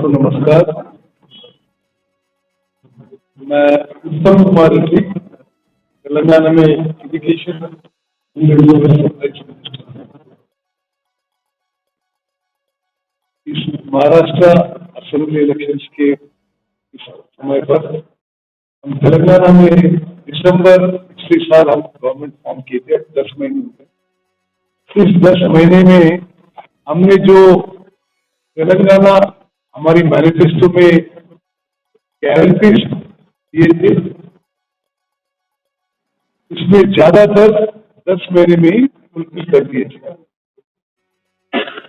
सबको नमस्कार। मैं उत्तम कुमार रेड्डी, तेलंगाना में एजुकेशन इस महाराष्ट्र असेंबली इलेक्शंस के इस समय पर हम तेलंगाना में दिसंबर पिछले साल हम गवर्नमेंट फॉर्म किए थे 10 महीने में। इस 10 महीने में हमने जो तेलंगाना हमारी मैनिफेस्टो में गारंटीज दिए थे, इसमें ज्यादातर 10 महीने में ही फुलफिल कर दिए थे।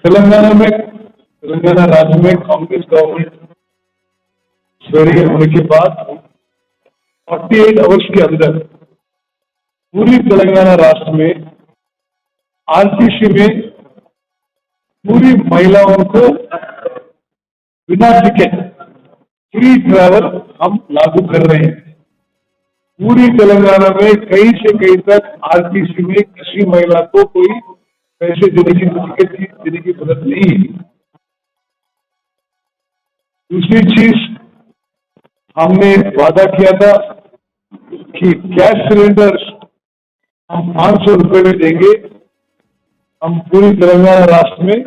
तेलंगाना राज्य में कांग्रेस गवर्नमेंट स्वेरिंग होने के बाद 48 आवर्स के अंदर पूरी तेलंगाना राष्ट्र में आरटीसी में पूरी महिलाओं को बिना टिकट फ्री ट्रैवल हम लागू कर रहे हैं। पूरी तेलंगाना में कहीं से कहीं तक आरटीसी में किसी महिला को कोई पैसे देने की टिकट देने की जरूरत नहीं है। दूसरी चीज, हमने वादा किया था कि गैस सिलेंडर हम 500 रुपए में देंगे। हम पूरी तेलंगाना राष्ट्र में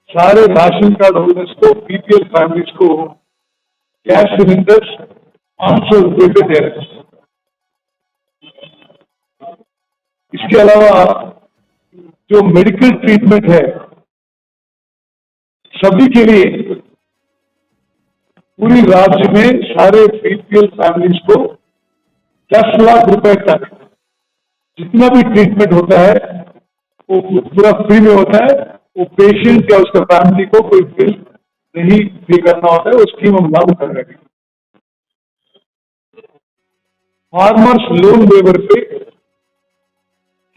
सारे राशन कार्ड होल्डर्स को, बीपीएल फैमिलीज को गैस सिलेंडर 500 रुपए पे दे रहे हैं। इसके अलावा जो मेडिकल ट्रीटमेंट है सभी के लिए पूरी राज्य में सारे बीपीएल फैमिलीज को 10 लाख रुपए तक जितना भी ट्रीटमेंट होता है वो पूरा फ्री में होता है। वो पेशेंट या उसका फैमिली को कोई बिल नहीं पे करना होता है। वो स्कीम हम लागू कर रहे हैं। फार्मर्स लोन वेवर पे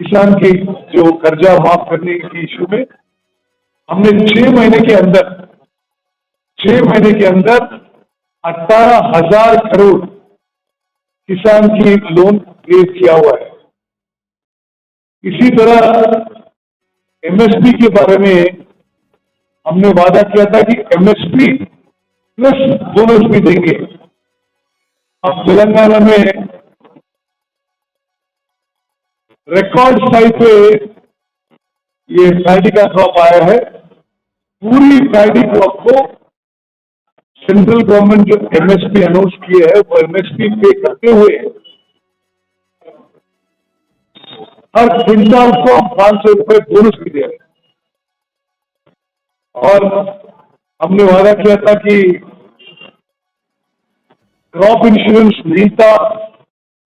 किसान की जो कर्जा माफ करने की इशू में हमने 6 महीने के अंदर 18,000 करोड़ किसान की लोन रेज किया हुआ है। इसी तरह एमएसपी के बारे में हमने वादा किया था कि एमएसपी प्लस बोनस भी देंगे। अब तेलंगाना में रिकॉर्ड साइज पे ये पैडी का क्रॉप आया है। पूरी पैडी क्रॉप को सेंट्रल गवर्नमेंट जो एमएसपी अनाउंस किया है वो एमएसपी पे करते हुए हर क्विंटल को 500 रुपए बोनस भी दे रहे हैं। और हमने वादा किया था कि क्रॉप इंश्योरेंस नहीं था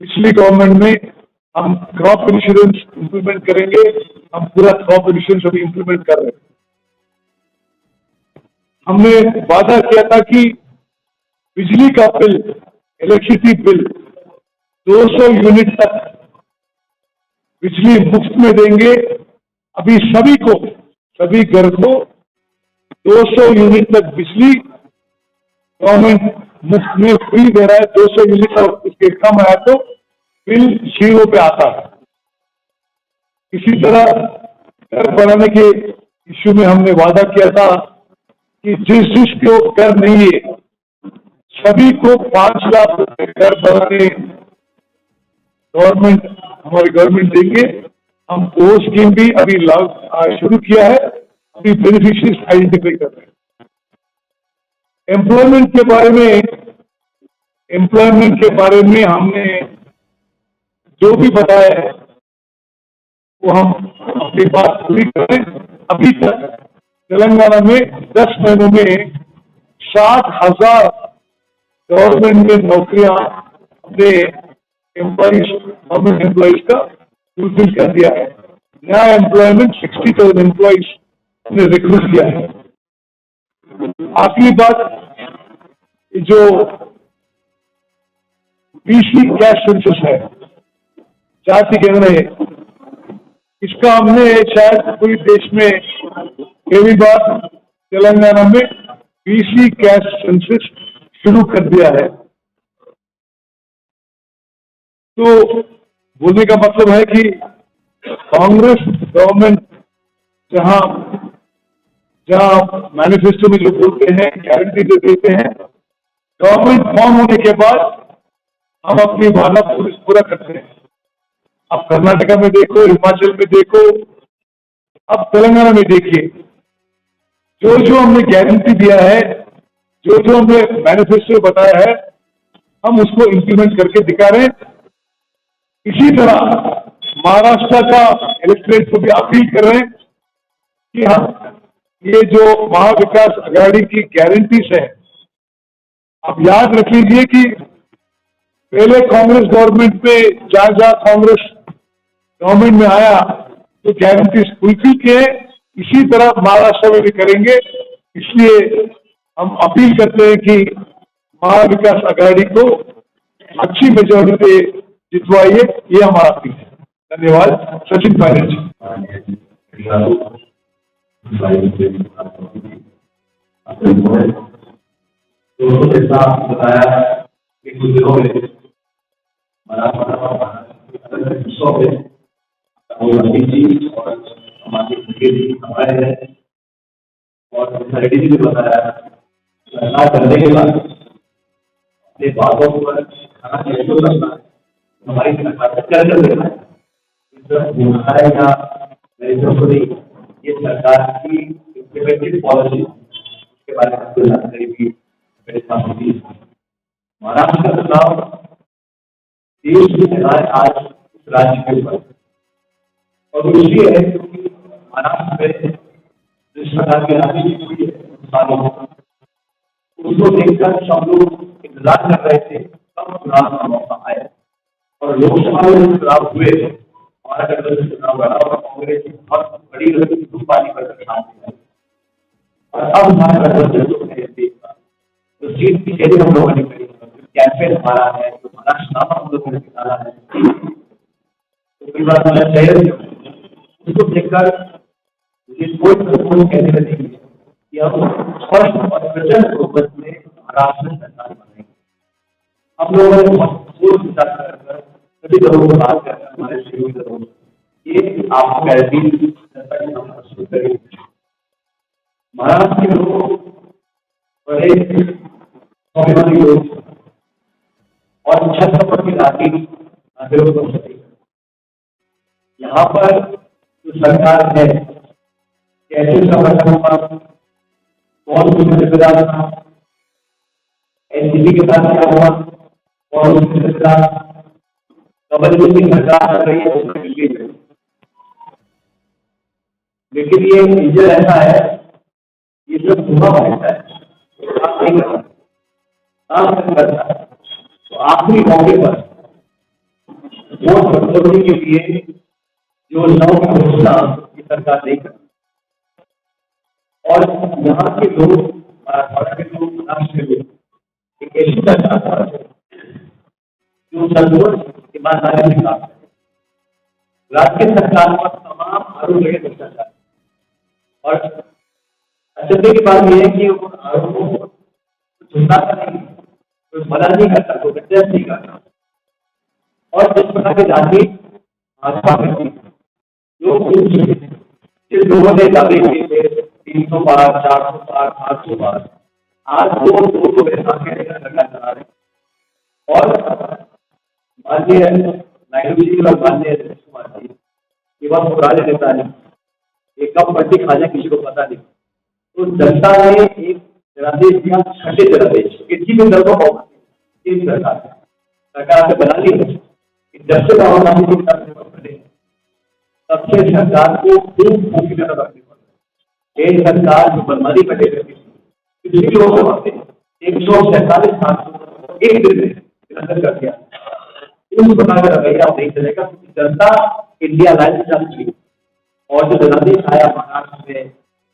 पिछली गवर्नमेंट में, हम क्रॉप इंश्योरेंस इंप्लीमेंट करेंगे। हम पूरा क्रॉप इंश्योरेंस अभी इंप्लीमेंट कर रहे हैं। हमने वादा किया था कि बिजली का बिल, इलेक्ट्रिसिटी बिल 200 यूनिट तक बिजली मुफ्त में देंगे। अभी सभी घर को 200 यूनिट तक बिजली गवर्नमेंट मुफ्त में फ्री दे रहा है। 200 यूनिट और उसके कम आया तो बिल 0 पे आता है। इसी तरह घर बनाने के इश्यू में हमने वादा किया था कि जिस को घर नहीं है सभी को 5 लाख रुपए घर बनाने हमारी गवर्नमेंट देंगे। हम वो स्कीम भी अभी शुरू किया है। अभी बेनिफिशियरीज आइडेंटिफाई कर रहे हैं। एम्प्लॉयमेंट के बारे में हमने जो भी बताया है वो हम अपनी बात पूरी करें। अभी तक तेलंगाना में 10 महीनों में 60,000 गवर्नमेंट में नौकरियां अपने गवर्नमेंट एम्प्लॉइज का फुलफिल कर दिया है। नया एम्प्लॉयमेंट 60,000 एम्प्लॉइज ने रिक्रूट किया है। आखिरी बात, जो बीसी कैश सेंसस है, जाति गणना है, इसका हमने शायद पूरे देश में पहली बार तेलंगाना में बीसी कैश सेंसस शुरू कर दिया है। तो बोलने का मतलब है कि कांग्रेस गवर्नमेंट जहां जहां मैनिफेस्टो में जो बोलते हैं, गारंटी दे देते हैं, गवर्नमेंट फॉर्म होने के बाद हम अपनी वादा पूरा करते हैं। अब कर्नाटका में देखो, हिमाचल में देखो, अब तेलंगाना में देखिए, जो जो हमने गारंटी दिया है, जो जो हमने मैनिफेस्टो बताया है, हम उसको इंप्लीमेंट करके दिखा रहे हैं। इसी तरह महाराष्ट्र का इलेक्ट्रेट को भी अपील कर रहे हैं कि हम ये जो महाविकास अघाड़ी की गारंटीज है, आप याद रख लीजिए कि पहले कांग्रेस गवर्नमेंट में जहां जहां कांग्रेस गवर्नमेंट में आया तो गारंटीज फुलफिल किए, इसी तरह महाराष्ट्र में भी करेंगे। इसलिए हम अपील करते हैं कि महाविकास अघाड़ी को अच्छी मेजोरिटी से जितवाइए, ये हमारा अपील है। धन्यवाद। सचिन पायलट जी। दोस्तों के साथ बताया कि कुछ दिनों में हिस्सों में और हमारे हमारे हैं और रेड्डी जी ने बताया सरकार करने के बाद अपने बातों पर खाना कैसे करना है, हमारी सरकार क्या कर देना है या ये सरकार की इम्प्लीमेंटेड पॉलिसी के बारे में आपको जानकारी भी मेरे पास होती है। महाराष्ट्र का चुनाव देश की निगाहें आज इस राज्य के ऊपर और इसलिए है क्योंकि महाराष्ट्र में जिस प्रकार की राजनीति हुई है सालों में, उसको देखकर सब लोग इंतजार कर रहे थे कब चुनाव का मौका आए। और लोकसभा में चुनाव हुए महाराष्ट्र में चुनाव लड़ा और कांग्रेस की बहुत बड़ी पार्टी पर शांति और अब हमारे गठबंधन तो सीट की जगह हम लोगों ने करी, कैंपेन हमारा है, जो हमारा नाम हम लोगों ने निकाला है, तो कई बार मैं शहर उसको देखकर मुझे कोई कहने नहीं कि हम स्पष्ट और प्रचंड बहुमत में महाराष्ट्र सरकार बनेंगे। हम लोगों ने बहुत सोच विचार कर सभी लोगों को बात कर हमारे सहयोगी दलों ये आपको गारंटी प्रस्तुत करेंगे। महाराष्ट्र के लोग बड़े स्वाभिमानी लोग और छत्रपति राजनीति नागरिकों को यहाँ पर जो सरकार है कैसे संगठन पर कौन सी जिम्मेदार था, एनसीपी के साथ क्या हुआ, कौन सी जिम्मेदार कमलनाथ की सरकार कर रही है, लेकिन ये रीजन ऐसा है ये सब धुआं रहता है, आप नहीं करता है। तो आखिरी मौके पर वोट बटोरने के लिए जो नौ की घोषणा की सरकार नहीं करती और यहाँ के लोग मराठवाड़ा के लोग महाराष्ट्र के लोग एक ऐसी सरकार जो संतोष ईमानदारी से काम करे। राज्य सरकार पर तमाम आरोप लगे भ्रष्टाचार और अचंभे की बात यह है कि उन आरोपों को सुनता नहीं, कोई मना नहीं करता, कोई कंटेस्ट नहीं करता। और जिस प्रकार की राजनीति भाजपा करती जिस लोगों ने दावे किए थे 300 बार, 400 बार, 800 बार, आज दो सरकार चला रहे और माननीय नायडू जी और माननीय नीतीश कुमार जी ये बात पुराने नेता नहीं, एक कब पट्टी खा जाए किसी को पता नहीं। तो जनता ने एक जनादेश दिया, छठे जनादेश इसी में दल को सरकार से बना ली है। जब से राहुल गांधी जी बने तब से सरकार को खूब मुखी नजर रखनी पड़ रही है। सरकार जो बदमाशी कटे रहती थी पिछली लोकसभा से 147 सांसदों एक दिन में निरंतर कर दिया। इस प्रकार का रवैया नहीं चलेगा क्योंकि जनता इंडिया लाइन से चली और जो जनादेश आया महाराष्ट्र में,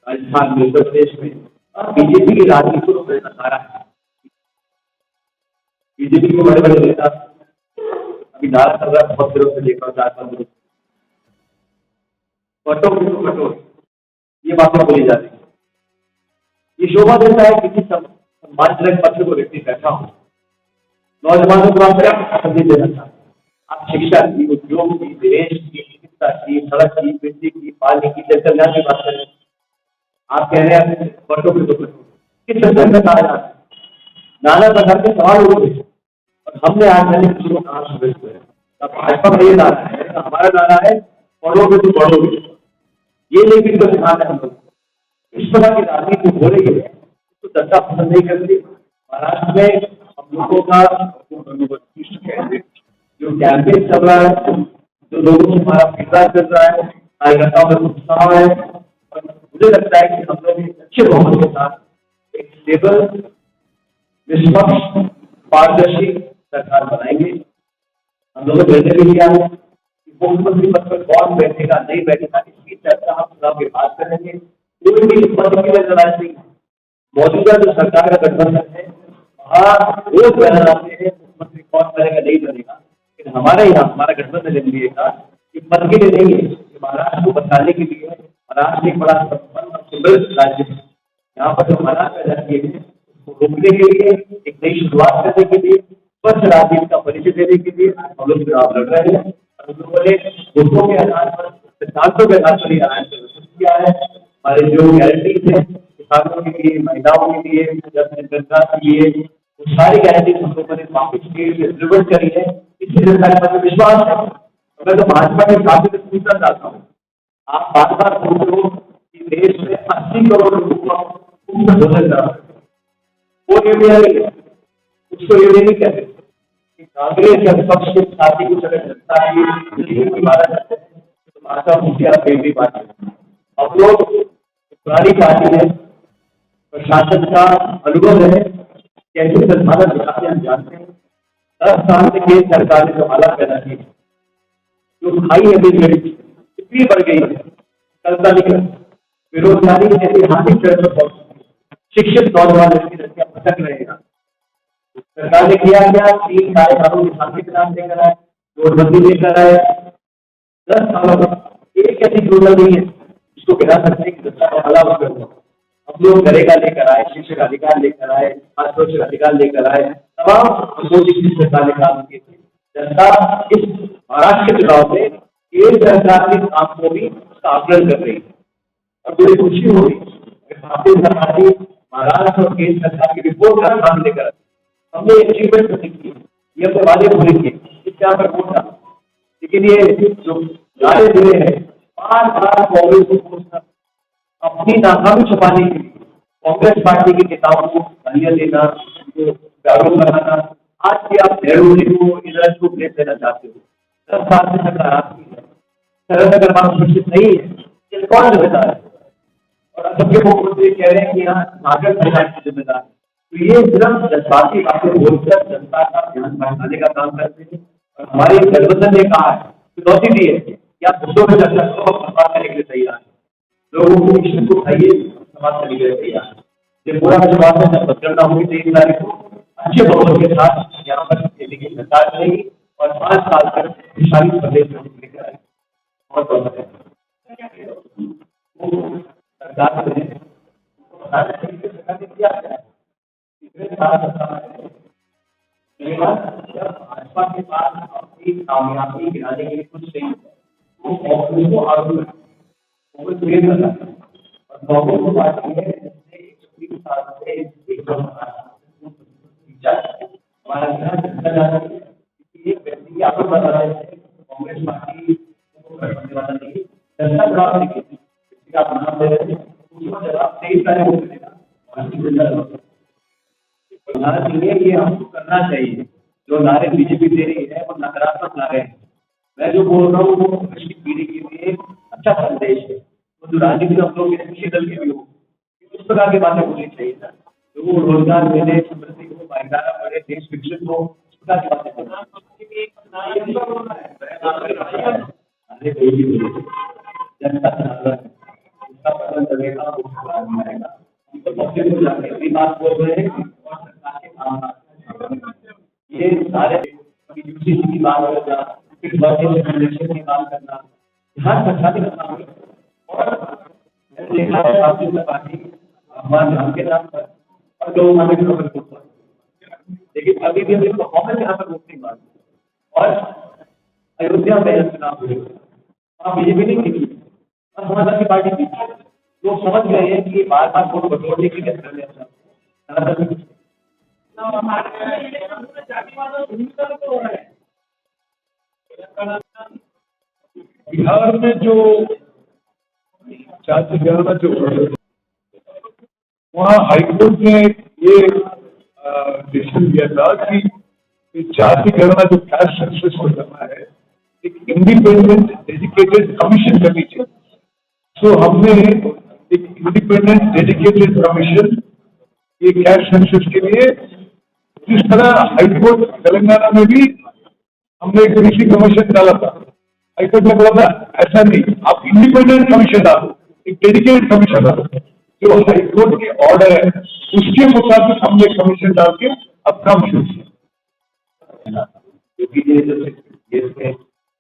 राजस्थान में, उत्तर प्रदेश में, बीजेपी की राजनीति को नकारा है। बीजेपी के बड़े बड़े नेता अभी नारा चल रहा है बहुत दिनों से लेकर 4-5 दिनों कटोर ये बातें बोली जा रही है। ये शोभा देता है किसी सम्मानजनक पद को व्यक्ति बैठा हो, नौजवानों को आप संदेश देना चाहते हैं। आप शिक्षा की, उद्योग की, निवेश की, चिकित्सा की, सड़क की, बिजली की, पानी की, जल कल्याण की बात करें। आप कह रहे हैं बटों पे दो किस संदर्भ में कहा जाता है, नाना प्रकार के सवाल उठे और हमने आज मैंने किसी को कहा सुबह सुबह, अब भाजपा का ये नारा है, हमारा नारा है पढ़ोगे तो बढ़ोगे, ये नहीं भी तो सिखाना है हम लोग इस तरह की राजनीति हो रही है तो जनता पसंद नहीं करती। महाराष्ट्र में हम लोगों का जो कैंपेन चल रहा है, जो लोगों से हमारा फीडबैक चल रहा है, कार्यकर्ताओं में उत्साह है और मुझे लगता है कि हम लोग एक अच्छे बहुमत के साथ एक स्टेबल, निष्पक्ष, पारदर्शी सरकार बनाएंगे। हम लोगों ने निर्णय भी लिया है कि मुख्यमंत्री पद पर कौन बैठेगा नहीं बैठेगा इसकी चर्चा हम चुनाव के बाद करेंगे। कोई भी पद की वजह नहीं, मौजूदा जो सरकार का गठबंधन है वहाँ रोज बयान आते हैं मुख्यमंत्री कौन बनेगा नहीं बनेगा, लेकिन हमारे यहाँ हमारा गठबंधन एनडीए का कि पद के लिए नहीं है, महाराष्ट्र को बचाने के लिए है। महाराष्ट्र एक बड़ा संपन्न और समृद्ध राज्य है, यहाँ पर जो हालात पैदा किए हैं उसको रोकने के लिए, एक नई शुरुआत करने के लिए, स्वच्छ राजनीति का परिचय देने के लिए हम लोग चुनाव लड़ रहे हैं और हम लोगों ने वोटों के आधार पर, सिद्धांतों के आधार पर ये आयोजन किया है। हमारे जो गारंटीज है किसानों के लिए, महिलाओं के लिए, जनता के लिए, वो सारी गारंटीज हम लोगों ने काफी स्टेट से डिलीवर करी है। इसलिए जनता का विश्वास है। मैं तो भाजपा के साथ में पूछना चाहता हूँ, आप बार बार बोल रहे हो कि देश में 80 करोड़ लोगों को मुफ्त भोजन करा, वो निर्णय नहीं है, उसको ये नहीं कहते कि कांग्रेस के विपक्ष के साथी कुछ अगर जनता की मारा जाता है तो भाजपा मुखिया भी बात है। अब लोग पुरानी पार्टी है, प्रशासन का अनुभव है, कैसे संसाधन दिखाते हम जानते हैं। 10 साल से केंद्र सरकार ने जो हालात पैदा किए, जो खाई है बेरोजगारी इतनी बढ़ गई है, कल्पना नहीं कर, बेरोजगारी ऐतिहासिक चरण पर पहुंच, शिक्षित नौजवान लड़की लड़कियां भटक रहेगा। सरकार ने किया क्या, 3 कार्यकालों की शांति प्रदान लेकर आए, नोटबंदी लेकर आए, 10 सालों में एक ऐसी योजना नहीं है इसको गिरा सकते कि जनता का भला होगा। हम लोग नरेगा लेकर आए, शिक्षक अधिकार लेकर आए, सुरक्षित अधिकार लेकर आए, तमाम मोदी की सरकार ने काम किए थे। जनता इस महाराष्ट्र के चुनाव में केंद्र सरकार के काम को भी उसका आकलन कर रही है और मुझे खुशी होगी भारतीय जनता पार्टी महाराष्ट्र और केंद्र सरकार की रिपोर्ट का काम लेकर हमने अचीवमेंट की, ये अपने वादे पूरे किए, इसके यहाँ पर वोट डाला। लेकिन ये जो नारे दिए हैं, बार-बार कांग्रेस को अपनी नाकामी छुपाने के लिए कांग्रेस पार्टी के नेताओं को गालियां देना, उनको गाड़ों बनाना, आज भी आप नेहरू जी को इधर को प्लेस देना चाहते हो। 10 साल से सरकार आपकी है, सरकार अगर बात सुरक्षित नहीं है, ये कौन जिम्मेदार है? और सबके मुख्यमंत्री कह रहे हैं कि यहाँ नागरिक सरकार की जिम्मेदार है। तो ये सिर्फ जज्बाती बातें बोलकर जनता का ध्यान भटकाने का काम करते हैं। और हमारे गठबंधन ने कहा है, चुनौती दी है कि आप मुद्दों में चर्चा करो, सवाल करने के लिए तैयार है, लोगों को इश्यू को उठाइए, सवाल करने के लिए तैयार है। ये पूरा विश्वास है जब मतगणना होगी 23 तारीख को अच्छे बहुमत के साथ यहाँ पर की सरकार रहेगी और 5 साल तक विशाली प्रदेश में लेकर आएगी। बहुत बहुत सरकार ने किया है, भाजपा के पास अपनी कामयाबी गिराने के लिए कुछ नहीं, वो कांग्रेस को आरोप कांग्रेस क्रिएट करना और कांग्रेस पार्टी है जिसने 120 साल से हमारा ध्यान रखा जाता है कि एक व्यक्ति आप बता रहे हैं कांग्रेस पार्टी को करने वाला नहीं, जनता जवाब देगी, व्यक्ति आप नाम दे रहे हैं उसको जवाब 23 तारीख को मिलेगा। ये हमको करना चाहिए, जो नारे बीजेपी दे रही है वो नकारात्मक नारे हैं। मैं जो बोल रहा हूँ वो भविष्य की पीढ़ी के लिए अच्छा संदेश है। तो जो राजनीति हम लोग विपक्षी दल के भी हो, उस प्रकार की बातें बोलनी चाहिए था, जो रोजगार मिले, समृद्धि हो, भाईचारा बढ़े, देश विकसित हो, उस प्रकार की बातें जनता उसका पसंद चलेगा, बात बोल रहे हैं ये सारे की बात करना, की बात करना, यहाँ सरकारी और देखा है भारतीय जनता पार्टी हमारे नाम के नाम पर और लोग हमें खबर करते हैं, लेकिन अभी भी हम परफॉर्मेंस यहाँ पर वोट नहीं मारते। और अयोध्या में चुनाव हुए, आप बीजेपी नहीं जीती और समाजवादी पार्टी जीती, लोग समझ गए हैं कि बार बार वोट बटोरने के लिए कर रहे हैं। बिहार में जो जाति गणना जो वहाँ हाईकोर्ट ने ये डिसीजन दिया था कि जाति गणना जो कैस्ट सेंसस को करना है एक इंडिपेंडेंट डेडिकेटेड कमीशन करनी चाहिए। सो हमने एक इंडिपेंडेंट डेडिकेटेड कमीशन ये कैस्ट सेंसस के लिए, जिस तरह हाईकोर्ट तेलंगाना में भी हमने एक कृषि कमीशन डाला था, हाईकोर्ट ने बोला था ऐसा नहीं, आप इंडिपेंडेंट कमीशन डालो, एक डेडिकेटेड कमीशन डालो। जो हाईकोर्ट के ऑर्डर है उसके मुताबिक हमने कमीशन डाल के अब काम शुरू किया।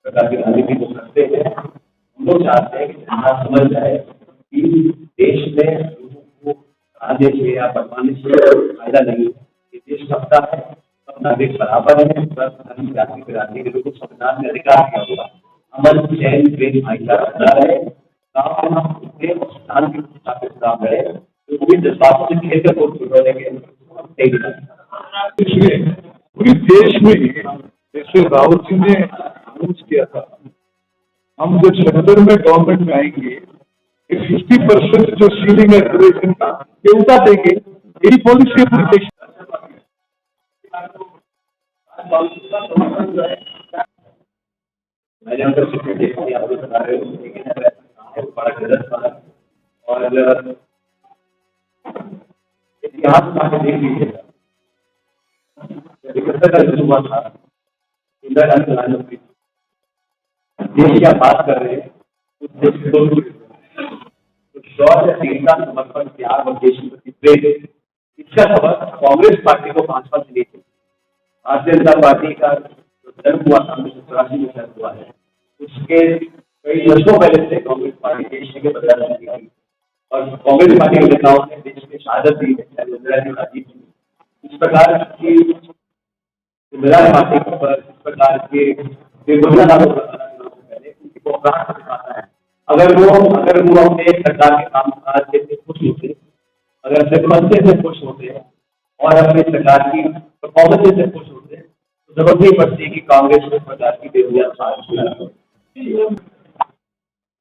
प्रकार की राजनीति को करते हैं, हम लोग चाहते हैं कि समाज समझ जाए कि देश में लोगों को आने से या बनवाने से फायदा नहीं है। ये देश सबका है, सब नागरिक बराबर है, धर्म जाति बिरादरी के लोगों को संविधान में अधिकार दिया हुआ। अमन चैन प्रेम भाईचारा बना रहे, गाँव में हम उठे और संविधान के मुताबिक काम रहे, तो वो भी जज्बातों से खेल कर वोट छुड़वाने के इसलिए पूरे देश में जैसे राहुल जी ने अनाउंस किया था, हम जब सेंटर में गवर्नमेंट में आएंगे 50% जो सीलिंग है रिजर्वेशन का ये उठा देंगे। यही पॉलिसी है पूरे देश। मैंने उनका शिक्षण देखी, आप जो बता रहे हो बड़ा गलत था। और इतिहास में देख लीजिएगा, का जो हुआ था इंदिरा गांधी प्रधानमंत्री, देश क्या बात कर रहे हैं उस देश के दोनों शौर्य वीरता समर्पण त्याग और देश के प्रति प्रेम, इसका सबक कांग्रेस पार्टी को 5 वर्ष लेके भारतीय जनता पार्टी का जो जन्म हुआ था 1984 में जन्म हुआ है, उसके कई वर्षों पहले से कांग्रेस पार्टी देश के बदलाव की गई और कांग्रेस पार्टी के नेताओं ने देश में शहादत दी है। इंदिरा गांधी जी इस प्रकार की इंदिरा पार्टी पर इस प्रकार के अगर वो अपने सरकार के काम काज से खुश होते, अगर सिर्फ से खुश होते और अपनी सरकार की परफॉर्मेंस से खुश होते तो जरूरत नहीं पड़ती कि कांग्रेस को प्रकार की बेवजह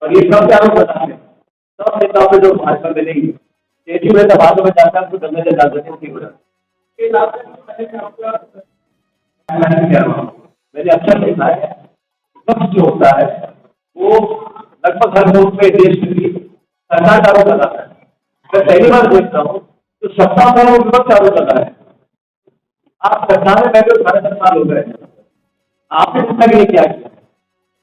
और ये सब आरोप बता है। सब नेताओं पे जो भाजपा में नहीं तेजी में दबाव में जाता है तो गंदे से जाते मैंने अच्छा देखा है, वक्त जो होता है वो लगभग हर मुल्क में देश की सरकार का आरोप लगाता है। मैं पहली बार देखता हूँ तो सत्ता में वो विपक्ष आरोप लगा है। आप सरकार में बैठे 18 साल हो गए, आपने जिंदगी ने क्या किया?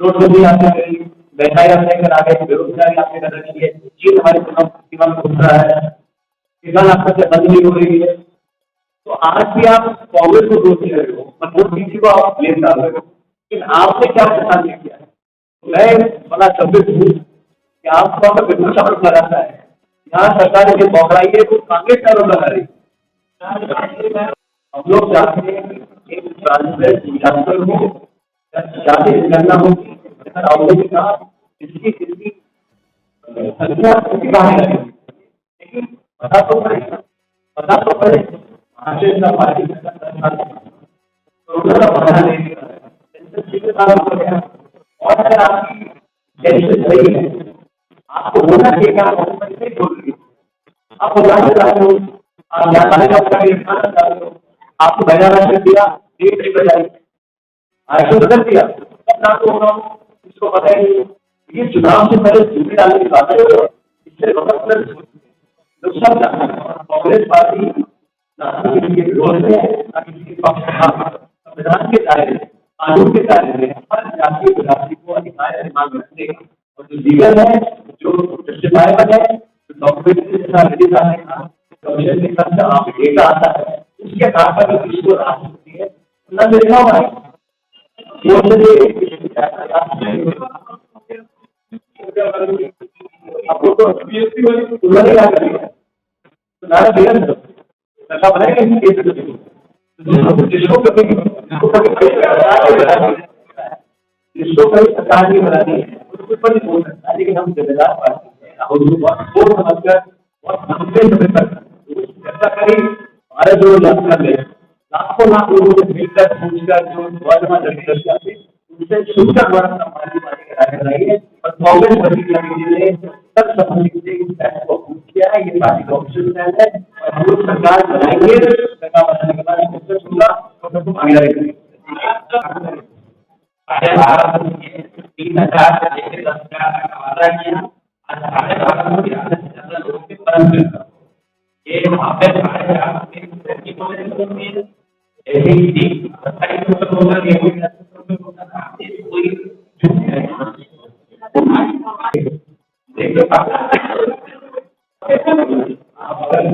नोटबंदी आपने करी, महंगाई आपने करा है, बेरोजगारी आपने कर रखी है, चीन हमारे सीमा में घुस रहा है, किसान आपसे बंद नहीं हो रही है। तो आज भी आप कांग्रेस को दोष दे रहे हो, मनमोहन सिंह जी को आप ब्लेम डाल रहे हो, लेकिन आपने क्या प्रचार नहीं किया है? मैं बड़ा संदिग्ध हूँ कि आपको अगर विपक्ष आरोप लगाता है, यहाँ सरकार जो बौखलाई है वो कांग्रेस का आरोप लगा रही है। हम लोग चाहते हैं कि एक ट्रांसपेरेंट हो, जाति जनगणना होगी, राहुल जी कहा इसकी संख्या कहाँ है, लेकिन पता तो पड़े भारतीय जनता पार्टी और अगर आपकी टेंशन सही है, आपको होना चाहिए कि आप नहीं बोल रही, आप बताना चाहते हो, आप जानने का चाहते हो, आपको बयान कर दिया, डेट नहीं बजाई, आयु बदल दिया, तब ना तो होना इसको पता है। ये चुनाव से पहले झूठी डालने की बात है, इससे लोग सब जानते हैं कांग्रेस पार्टी संविधान के दायरे कानून के दायरे में हर जाति बिरादरी को अधिकार मांग रखने और जो लीगल है, जो जस्टिफाइबल है, जो डॉक्यूमेंट के साथ रेडी करने का कमीशन के साथ आप डेटा आता है, उसके आधार पर इसको आ सकती है ना देखा हुआ है। आपको तो पीएससी वाली उन्होंने क्या करी है नारा दिया सरकार बनाएगी जिसको कभी सरकार नहीं बनानी है उसके ऊपर नहीं बोल सकता, लेकिन हम जिम्मेदार पार्टी हैं, राहुल जी बहुत सोच समझकर बहुत लंबे समय तक चर्चा करी। हमारे जो लक्ष्य है लाखों लाख लोगों से मिलकर पूछकर जो नौजवान लड़के लड़कियां थे उनसे सुनकर बड़ा समाज बातें कराया रही है। और कांग्रेस प्रतिक्रिया ने सब संबंधित से इस फैसले को अप्रूव किया है। ये पार्टी का ऑफिशियल प्लान है और हम लोग सरकार बनाएंगे। सरकार बनाने के बाद प्रोसेस होगा और तुम आगे रहेंगे। भारत में 3,000 से लेकर 10,000 का वादा किया। आज भारत में ज्यादा से ज्यादा लोगों के परम मिलता ये वहाँ पे 4,000 में ऐसे ही थी 27% होगा ये कोई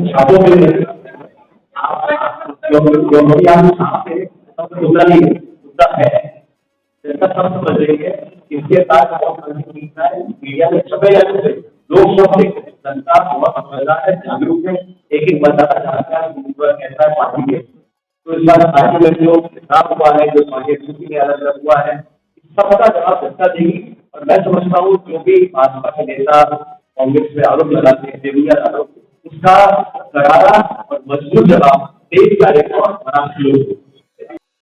छापों में इसके साथ मीडिया में छपे जाते लोग सब जनता बहुत समझदार है, जागरूक है, एक एक बताना चाहता है कैसा है पार्टी के। तो इस बार पार्टी में जो खिताब हुआ है, जो पार्टी में अलग अलग हुआ है, सबका जवाब जनता देगी। और मैं समझता हूँ जो भी भाजपा के नेता कांग्रेस में आरोप लगाते हैं, देविया आरोप, उसका करारा और मजबूत जवाब तेज कार्यक्रम और बना लोग